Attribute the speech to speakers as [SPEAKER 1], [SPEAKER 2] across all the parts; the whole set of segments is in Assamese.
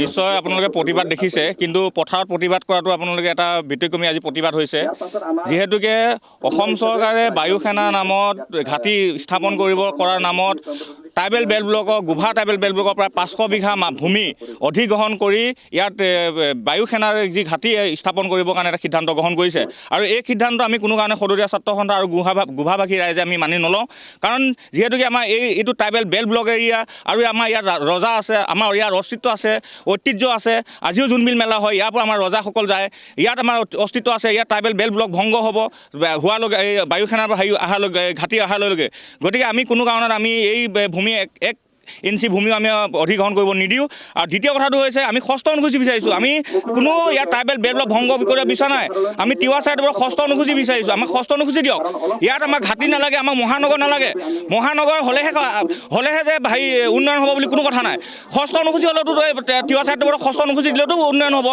[SPEAKER 1] নিশ্চয় আপোনালোকে প্ৰতিবাদ দেখিছে, কিন্তু পথাৰত প্ৰতিবাদ কৰাটো আপোনালোকে এটা ব্যতিক্ৰমী আজি প্ৰতিবাদ হৈছে। যিহেতুকে অসম চৰকাৰে বায়ু সেনা নামত ঘাটি স্থাপন কৰাৰ নামত ট্ৰাইবেল বেল্ট ব্লকৰ গোভা ট্ৰাইবেল বেল্ট ব্লকৰ প্ৰায় 500 বিঘা ভূমি অধিগ্ৰহণ কৰি ইয়াত বায়ু সেনাৰ যি ঘাটি স্থাপন কৰিবৰ কাৰণে এটা সিদ্ধান্ত গ্ৰহণ কৰিছে। আৰু এই সিদ্ধান্ত আমি কোনো কাৰণে সদৰীয়া ছাত্ৰ সন্থা আৰু গোভাভাষী ৰাইজে আমি মানি নলওঁ। কাৰণ যিহেতুকে আমাৰ এইটো ট্ৰাইবেল বেল্ট ব্লক এৰিয়া আৰু আমাৰ ইয়াত ৰজা আছে, আমাৰ ইয়াৰ অস্তিত্ব আছে, ঐতিহ্য আছে। আজিও জোনবিল মেলা হয়, ইয়াৰ পৰা আমাৰ ৰজাসকল যায়, ইয়াত আমাৰ অস্তিত্ব আছে। ইয়াত ট্ৰাইবেল বেল্ট ব্লক ভংগ হ'ব হোৱালৈকে, এই বায়ু সেনাৰ অহালৈকে, ঘাটি অহালৈকে। গতিকে আমি কোনো কাৰণত আমি এই ভূমি 1 ইঞ্চি ভূমিও আমি অধিগ্ৰহণ কৰিব নিদিওঁ। আৰু দ্বিতীয় কথাটো হৈছে আমি ষষ্ঠ অনুসূচী বিচাৰিছোঁ। আমি কোনো ইয়াত ট্ৰাইবেল বেল্ট ব্লক ভংগ কৰিব বিচৰা নাই। আমি তিৱা ছাইডৰ পৰা ষষ্ঠ অনুসূচী বিচাৰিছোঁ। আমাক ষষ্ঠ অনুসূচী দিয়ক। ইয়াত আমাক ঘাটি নালাগে, আমাক মহানগৰ নালাগে। মহানগৰ হ'লেহে যে উন্নয়ন হ'ব বুলি কোনো কথা নাই। ষষ্ঠ অনুসূচী হ'লেওতো তিৱা ছাইডৰ পৰা ষষ্ঠ অনুসূচী দিলেওতো উন্নয়ন হ'ব।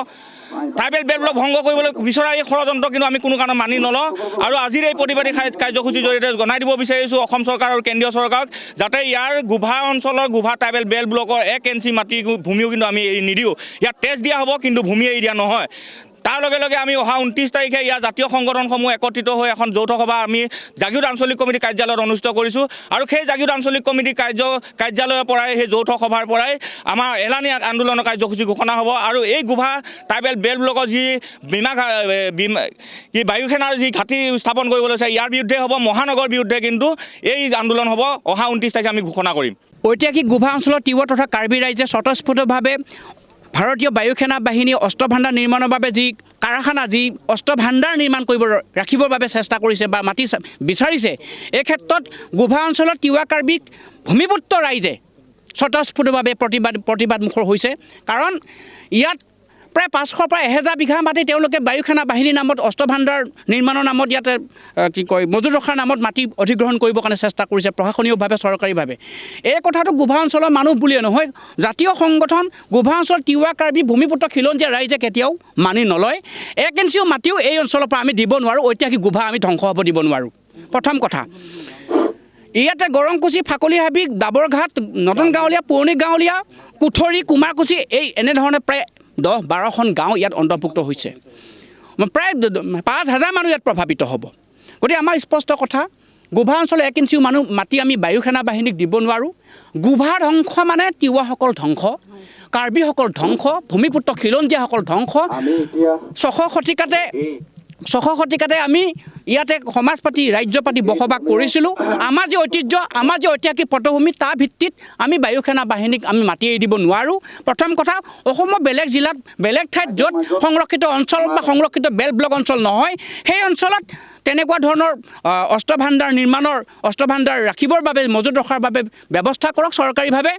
[SPEAKER 1] ট্ৰাইবেল বেল্ট ব্লক ভংগ কৰিবলৈ বিচৰা এই ষড়যন্ত্ৰ কিন্তু আমি কোনো কাৰণে মানি নলওঁ। আৰু আজিৰ এই প্ৰতিবাদী কাৰ্যসূচীৰ জৰিয়তে জনাই দিব বিচাৰিছোঁ অসম চৰকাৰ আৰু কেন্দ্ৰীয় চৰকাৰক, যাতে ইয়াৰ গোভা অঞ্চলৰ গোভা ট্ৰাইবেল বেল্ট ব্লকৰ 1 ইঞ্চি মাটি ভূমিও কিন্তু আমি এৰি নিদিওঁ। ইয়াত টেষ্ট দিয়া হ'ব, কিন্তু ভূমি এৰি দিয়া নহয়। তাৰ লগে লগে আমি অহা 29 তাৰিখে ইয়াৰ জাতীয় সংগঠনসমূহ একত্ৰিত হৈ এখন যৌথ সভা আমি জাগিৰোড আঞ্চলিক কমিটি কাৰ্যালয়ত অনুষ্ঠিত কৰিছোঁ। আৰু সেই জাগিৰোড আঞ্চলিক কমিটি কাৰ্যালয়ৰ পৰাই, সেই যৌথ সভাৰ পৰাই আমাৰ এলানি আন্দোলনৰ কাৰ্যসূচী ঘোষণা হ'ব। আৰু এই গোভা ট্ৰাইবেল বেল্ট ব্লকৰ যি বায়ু সেনাৰ যি ঘাটি স্থাপন কৰিব লৈছে, ইয়াৰ বিৰুদ্ধে হ'ব, মহানগৰ বিৰুদ্ধে কিন্তু এই আন্দোলন হ'ব। অহা 29 তাৰিখে আমি ঘোষণা কৰিম।
[SPEAKER 2] ঐতিহাসিক গোভা অঞ্চলৰ তিৱা তথা কাৰ্বি ৰাইজে স্বতঃস্ফূৰ্তভাৱে ভাৰতীয় বায়ু সেনা বাহিনী অস্ত্ৰ ভাণ্ডাৰ নিৰ্মাণৰ বাবে যি কাৰখানা, যি অস্ত্ৰ ভাণ্ডাৰ নিৰ্মাণ ৰাখিবৰ বাবে চেষ্টা কৰিছে বা মাটি বিচাৰিছে, এই ক্ষেত্ৰত গোভা অঞ্চলত তিৱা কাৰ্বি ভূমিপুত্ৰ ৰাইজে স্বতঃস্ফূৰ্তভাৱে প্ৰতিবাদমুখৰ হৈছে। কাৰণ ইয়াত প্ৰায় 500 পৰা 1000 বিঘা মাটি তেওঁলোকে বায়ু সেনা বাহিনীৰ নামত অস্ত্ৰ ভাণ্ডাৰ নিৰ্মাণৰ নামত ইয়াতে মজুত ৰখাৰ নামত মাটি অধিগ্ৰহণ কৰিবৰ কাৰণে চেষ্টা কৰিছে প্ৰশাসনীয়ভাৱে, চৰকাৰীভাৱে। এই কথাটো গোভা অঞ্চলৰ মানুহ বুলিয়ে নহয়, জাতীয় সংগঠন গোভা অঞ্চলৰ তিৱা কাৰ্বি ভূমিপুত্ৰ খিলঞ্জীয়া ৰাইজে কেতিয়াও মানি নলয়। 1 ইঞ্চিও মাটিও এই অঞ্চলৰ পৰা আমি দিব নোৱাৰোঁ। ঐতিহাসিক গোভা আমি ধ্বংস হ'ব দিব নোৱাৰোঁ। প্ৰথম কথা, ইয়াতে গৰংকুচি, ফাকলি হাবি, দাবৰঘাট, নতুন গাঁৱলীয়া, পুৰণি গাঁৱলীয়া, কুঠৰি, কুমাৰকুচি, এই এনেধৰণে প্ৰায় 10-12খন গাঁও ইয়াত অন্তৰ্ভুক্ত হৈছে। প্ৰায় 5000 মানুহ ইয়াত প্ৰভাৱিত হ'ব। গতিকে আমাৰ স্পষ্ট কথা, গোভা অঞ্চলৰ 1 ইঞ্চিও মাটি আমি বায়ু সেনা বাহিনীক দিব নোৱাৰোঁ। গোভা ধ্বংস মানে তিৱাসকল ধ্বংস, কাৰ্বিসকল ধ্বংস, ভূমিপুত্ৰ খিলঞ্জীয়াসকল ধ্বংস। 600 শতিকাতে আমি ইয়াতে সমাজ পাতি, ৰাজ্য পাতি বসবাস কৰিছিলোঁ। আমাৰ যি ঐতিহ্য, আমাৰ যি ঐতিহাসিক পটভূমি, তাৰ ভিত্তিত আমি বায়ু সেনা বাহিনীক আমি মাতি এৰি দিব নোৱাৰোঁ। প্ৰথম কথা, অসমৰ বেলেগ জিলাত, বেলেগ ঠাইত য'ত সংৰক্ষিত অঞ্চল বা সংৰক্ষিত বেল্ট ব্লক অঞ্চল নহয়, সেই অঞ্চলত তেনেকুৱা ধৰণৰ অস্ত্ৰ ভাণ্ডাৰ ৰাখিবৰ বাবে, মজুত ৰখাৰ বাবে ব্যৱস্থা কৰক চৰকাৰীভাৱে।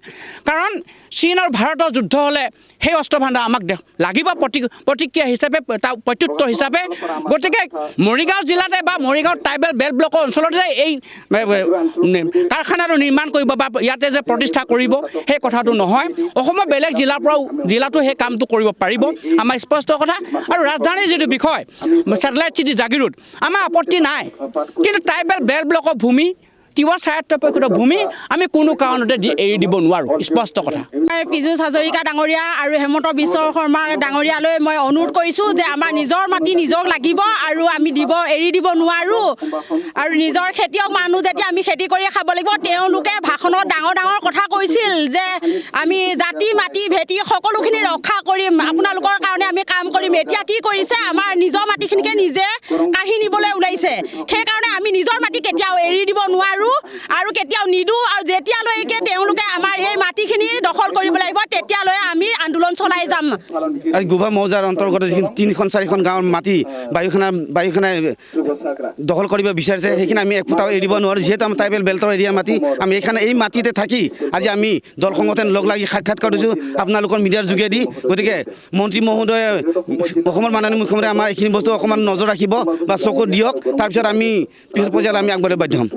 [SPEAKER 2] কাৰণ চীন আৰু ভাৰতৰ যুদ্ধ হ'লে সেই অস্ত্ৰ ভাণ্ডাৰ আমাক লাগিব প্ৰতিক্ৰিয়া হিচাপে, প্ৰত্যুত্তৰ হিচাপে। গতিকে মৰিগাঁও জিলাতে বা মৰিগাঁও ট্ৰাইবেল বেল্ট ব্লকৰ অঞ্চলতে এই কাৰখানাটো নিৰ্মাণ কৰিব বা ইয়াতে যে প্ৰতিষ্ঠা কৰিব, সেই কথাটো নহয়। অসমৰ বেলেগ জিলাৰ পৰাও জিলাটো সেই কামটো কৰিব পাৰিব, আমাৰ স্পষ্ট কথা। আৰু ৰাজধানীৰ যিটো বিষয়, ছেটেলাইট চিটি জাগিৰোড, আমাৰ আপত্তি নাই। কিন্তু ট্ৰাইবেল বেল্ট ব্লকৰ ভূমি, তিৱা স্বায়ত্তশাসিত ভূমি আমি কোনো কাৰণতে এৰি দিব নোৱাৰোঁ, স্পষ্ট কথা।
[SPEAKER 3] পীযুষ হাজৰিকা ডাঙৰীয়া আৰু হেমন্ত বিশ্ব শৰ্মা ডাঙৰীয়ালৈ মই অনুৰোধ কৰিছোঁ যে আমাৰ নিজৰ মাটি নিজক লাগিব আৰু আমি এৰি দিব নোৱাৰোঁ। আৰু নিজৰ খেতিয়ক মানুহ যেতিয়া আমি খেতি কৰি খাব লাগিব। তেওঁলোকে ভাষণত ডাঙৰ কথা কৈছিল যে আমি জাতি, মাটি, ভেটি সকলোখিনি ৰক্ষা কৰিম, আপোনালোকৰ কাৰণে আমি কাম কৰিম। এতিয়া কি কৰিছে, আমাৰ নিজৰ মাটিখিনিকে নিজে কাঢ়ি নিবলৈ ওলাইছে। সেইকাৰণে আমি নিজৰ মাটি কেতিয়াও এৰি দিব নোৱাৰোঁ আৰু কেতিয়াও নিদিওঁ। আৰু যেতিয়ালৈকে তেওঁলোকে আমাৰ এই মাটিখিনি দখল কৰিব লাগিব তেতিয়ালৈ আমি আন্দোলন চলাই যাম
[SPEAKER 4] আজি গোভা মৌজাৰ অন্তৰ্গত যিখিনি 3-4খন গাঁৱৰ মাটি বায়ুসেনাই দখল কৰিব বিচাৰিছে সেইখিনি আমি এক ফুটাও এৰিব নোৱাৰোঁ যিহেতু আমাৰ ট্ৰাইবেল বেল্টৰ এৰিয়া মাটি আমি এই মাটিতে থাকি আজি আমি দল সংগঠন লগ লাগি সাক্ষাৎ কৰিছোঁ আপোনালোকৰ মিডিয়াৰ যোগেদি গতিকে মন্ত্ৰী মহোদয়ে অসমৰ মাননীয় মুখ্যমন্ত্ৰী আমাৰ এইখিনি বস্তু অকণমান নজৰ ৰাখিব বা চকু দিয়ক তাৰপিছত আমি পিছত পৰ্যায়লৈ আমি আগবাঢ়িব বাধ্য হ'ম